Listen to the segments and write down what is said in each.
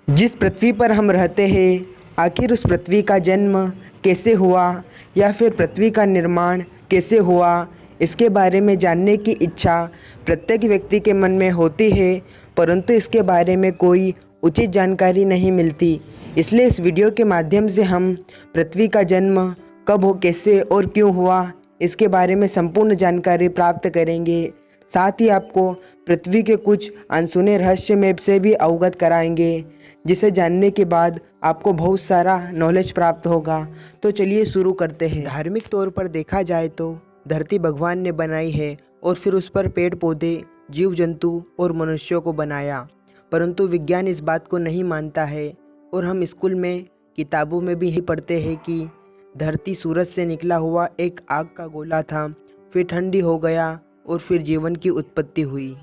जिस पृथ्वी पर हम रहते हैं, आखिर उस पृथ्वी का जन्म कैसे हुआ या फिर पृथ्वी का निर्माण कैसे हुआ, इसके बारे में जानने की इच्छा प्रत्येक व्यक्ति के मन में होती है, परंतु इसके बारे में कोई उचित जानकारी नहीं मिलती। इसलिए इस वीडियो के माध्यम से हम पृथ्वी का जन्म कब हो, कैसे और क्यों हुआ, इसके बारे में संपूर्ण जानकारी प्राप्त करेंगे। साथ ही आपको पृथ्वी के कुछ अनसुने रहस्य में से भी अवगत कराएंगे, जिसे जानने के बाद आपको बहुत सारा नॉलेज प्राप्त होगा। तो चलिए शुरू करते हैं। धार्मिक तौर पर देखा जाए तो धरती भगवान ने बनाई है और फिर उस पर पेड़ पौधे, जीव जंतु और मनुष्यों को बनाया, परंतु विज्ञान इस बात को नहीं मानता है। और हम स्कूल में किताबों में भी पढ़ते हैं कि धरती सूरज से निकला हुआ एक आग का गोला था, फिर ठंडी हो गया और फिर जीवन की उत्पत्ति हुई।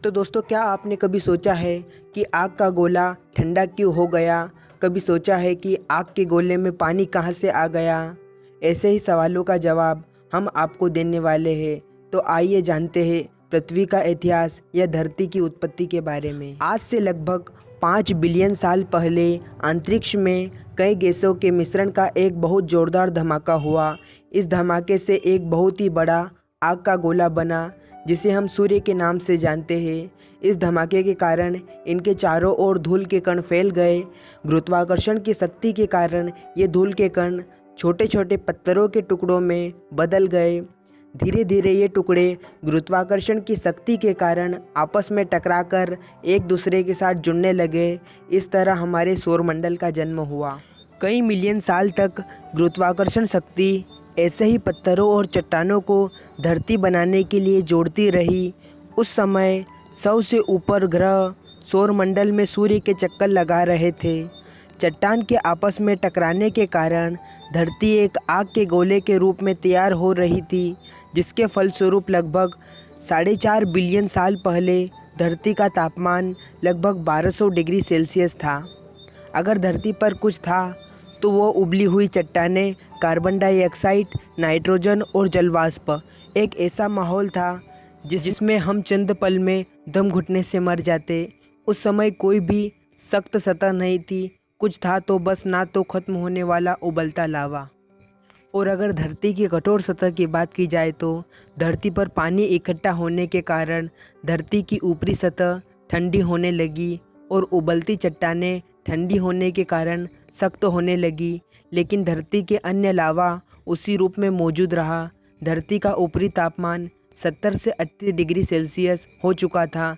तो दोस्तों, क्या आपने कभी सोचा है कि आग का गोला ठंडा क्यों हो गया? कभी सोचा है कि आग के गोले में पानी कहाँ से आ गया? ऐसे ही सवालों का जवाब हम आपको देने वाले हैं। तो आइए जानते हैं पृथ्वी का इतिहास या धरती की उत्पत्ति के बारे में। आज से लगभग 5 बिलियन साल पहले अंतरिक्ष में कई गैसों के मिश्रण का एक बहुत जोरदार धमाका हुआ। इस धमाके से एक बहुत ही बड़ा आग का गोला बना, जिसे हम सूर्य के नाम से जानते हैं। इस धमाके के कारण इनके चारों ओर धूल के कण फैल गए। गुरुत्वाकर्षण की शक्ति के कारण ये धूल के कण छोटे छोटे पत्थरों के टुकड़ों में बदल गए। धीरे धीरे ये टुकड़े गुरुत्वाकर्षण की शक्ति के कारण आपस में टकराकर एक दूसरे के साथ जुड़ने लगे। इस तरह हमारे सौरमंडल का जन्म हुआ। कई मिलियन साल तक गुरुत्वाकर्षण शक्ति ऐसे ही पत्थरों और चट्टानों को धरती बनाने के लिए जोड़ती रही। उस समय 100 से ऊपर ग्रह सौरमंडल में सूर्य के चक्कर लगा रहे थे। चट्टान के आपस में टकराने के कारण धरती एक आग के गोले के रूप में तैयार हो रही थी, जिसके फलस्वरूप लगभग 4.5 बिलियन साल पहले धरती का तापमान लगभग 1200 डिग्री सेल्सियस था। अगर धरती पर कुछ था तो वो उबली हुई चट्टानें, कार्बन डाइऑक्साइड, नाइट्रोजन और जलवाष्प। एक ऐसा माहौल था जिसमें हम चंद पल में दम घुटने से मर जाते। उस समय कोई भी सख्त सतह नहीं थी, कुछ था तो बस ना तो ख़त्म होने वाला उबलता लावा। और अगर धरती की कठोर सतह की बात की जाए तो धरती पर पानी इकट्ठा होने के कारण धरती की ऊपरी सतह ठंडी होने लगी और उबलती चट्टानें ठंडी होने के कारण सख्त होने लगी। लेकिन धरती के अन्य लावा उसी रूप में मौजूद रहा। धरती का ऊपरी तापमान 70 से 80 डिग्री सेल्सियस हो चुका था।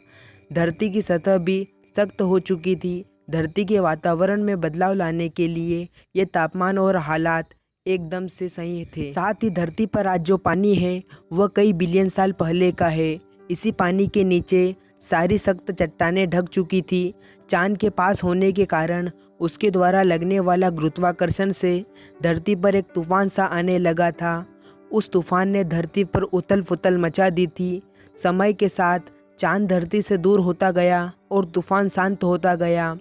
धरती की सतह भी सख्त हो चुकी थी। धरती के वातावरण में बदलाव लाने के लिए ये तापमान और हालात एकदम से सही थे। साथ ही धरती पर आज जो पानी है वह कई बिलियन साल पहले का है। इसी पानी के नीचे सारी सख्त चट्टानें ढक चुकी थी। चांद के पास होने के कारण उसके द्वारा लगने वाला गुरुत्वाकर्षण से धरती पर एक तूफान सा आने लगा था। उस तूफान ने धरती पर उथल पुथल मचा दी थी। समय के साथ चांद धरती से दूर होता गया और तूफान शांत होता गया।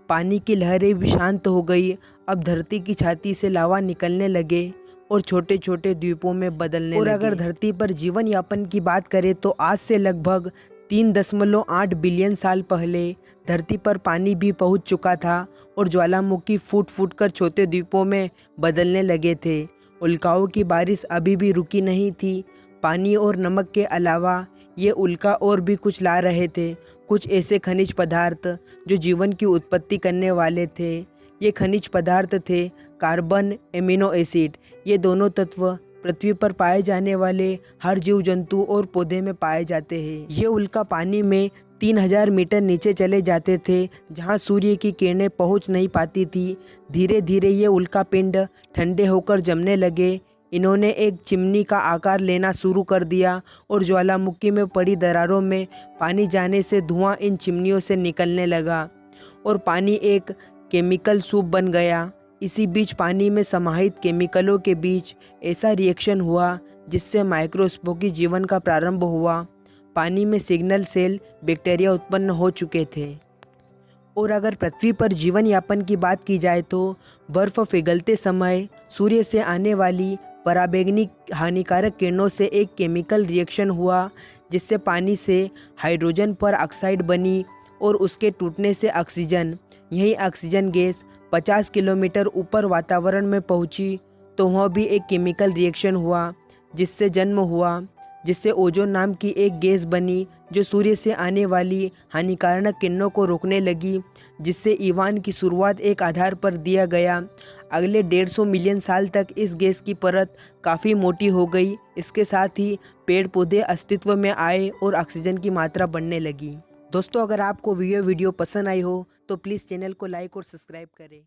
पानी की लहरें भी शांत हो गई। अब धरती की छाती से लावा निकलने लगे और छोटे छोटे द्वीपों में बदलने लगे। और अगर धरती पर जीवन यापन की बात करें तो आज से लगभग 3.8 बिलियन साल पहले धरती पर पानी भी पहुंच चुका था और ज्वालामुखी फूट फूट कर छोटे द्वीपों में बदलने लगे थे। उल्काओं की बारिश अभी भी रुकी नहीं थी। पानी और नमक के अलावा ये उल्का और भी कुछ ला रहे थे, कुछ ऐसे खनिज पदार्थ जो जीवन की उत्पत्ति करने वाले थे। ये खनिज पदार्थ थे कार्बन, एमिनो एसिड। ये दोनों तत्व पृथ्वी पर पाए जाने वाले हर जीव जंतु और पौधे में पाए जाते हैं। ये उल्का पानी में 3000 मीटर नीचे चले जाते थे, जहां सूर्य की किरणें पहुंच नहीं पाती थी। धीरे धीरे ये उल्का पिंड ठंडे होकर जमने लगे। इन्होंने एक चिमनी का आकार लेना शुरू कर दिया और ज्वालामुखी में पड़ी दरारों में पानी जाने से धुआं इन चिमनियों से निकलने लगा और पानी एक केमिकल सूप बन गया। इसी बीच पानी में समाहित केमिकलों के बीच ऐसा रिएक्शन हुआ जिससे माइक्रोस्कोपिक जीवन का प्रारंभ हुआ। पानी में सिग्नल सेल बैक्टीरिया उत्पन्न हो चुके थे। और अगर पृथ्वी पर जीवन यापन की बात की जाए तो बर्फ़ पिघलते समय सूर्य से आने वाली पराबैंगनी हानिकारक किरणों से एक केमिकल रिएक्शन हुआ, जिससे पानी से हाइड्रोजन पर ऑक्साइड बनी और उसके टूटने से ऑक्सीजन यही ऑक्सीजन गैस 50 किलोमीटर ऊपर वातावरण में पहुंची तो वहाँ भी एक केमिकल रिएक्शन हुआ जिससे जन्म हुआ, जिससे ओजोन नाम की एक गैस बनी जो सूर्य से आने वाली हानिकारक किरणों को रोकने लगी, जिससे ईवान की शुरुआत एक आधार पर दिया गया। अगले 150 मिलियन साल तक इस गैस की परत काफ़ी मोटी हो गई। इसके साथ ही पेड़ पौधे अस्तित्व में आए और ऑक्सीजन की मात्रा बढ़ने लगी। दोस्तों, अगर आपको वीडियो पसंद आई हो तो प्लीज़ चैनल को लाइक और सब्सक्राइब करें।